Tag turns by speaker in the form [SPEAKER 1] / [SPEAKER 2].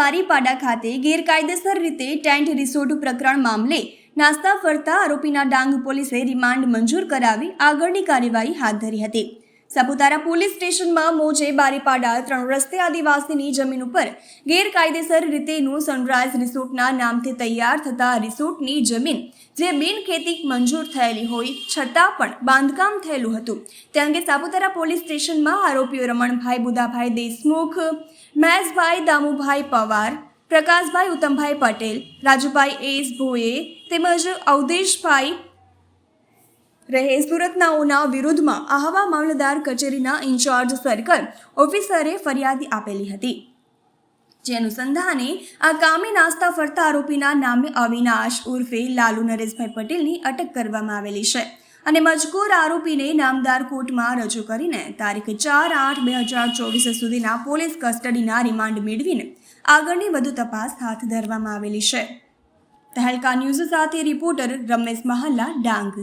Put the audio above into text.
[SPEAKER 1] બારીપાડા ખાતે ગેરકાયદેસર રીતે ટેન્ટ રિસોર્ટ પ્રકરણ મામલે નાસ્તા ફરતા આરોપીના ડાંગ પોલીસે રિમાન્ડ મંજૂર કરાવી આગળની કાર્યવાહી હાથ ધરી હતી। સાપુતારા પોલીસ સ્ટેશનમાં મોજે બારીપાડા 3 રસ્તે આદિવાસીની જમીન ઉપર ગેરકાયદેસર રીતેનું સનરાઈઝ રિસોર્ટના નામથી તૈયાર થતા રિસોર્ટની જમીન જે બિનખેતી મંજૂર થયેલી હોય છતાં પણ બાંધકામ થયેલું હતું તે અંગે સાપુતારા પોલીસ સ્ટેશનમાં આરોપીઓ રમણભાઈ બુધાભાઈ દેશમુખ, મહેશભાઈ દામુભાઈ પવાર, પ્રકાશભાઈ ઉત્તમભાઈ પટેલ, રાજુભાઈ એસ ભોએ તેમજ અવધેશભાઈ રહે સુરતનાઓના વિરુદ્ધમાં આહવા મામલતદાર કચેરીના ઇન્ચાર્જ સર્કલ ઓફિસરે ફરિયાદ આપેલી હતી। જે અનુસંધાને આ કામે નાસ્તા ફરતા આરોપીના નામે અવિનાશ ઉર્ફે લાલુ નરેશભાઈ પટેલની અટક કરવામાં આવેલી છે અને મજકૂર આરોપીને નામદાર કોર્ટમાં રજૂ કરીને તારીખ 4/8/2024 સુધીના પોલીસ કસ્ટડીના રિમાન્ડ મેળવીને આગળની વધુ તપાસ હાથ ધરવામાં આવેલી છે। તહેલકા ન્યૂઝ સાથે રિપોર્ટર રમેશ મહાલા, ડાંગ।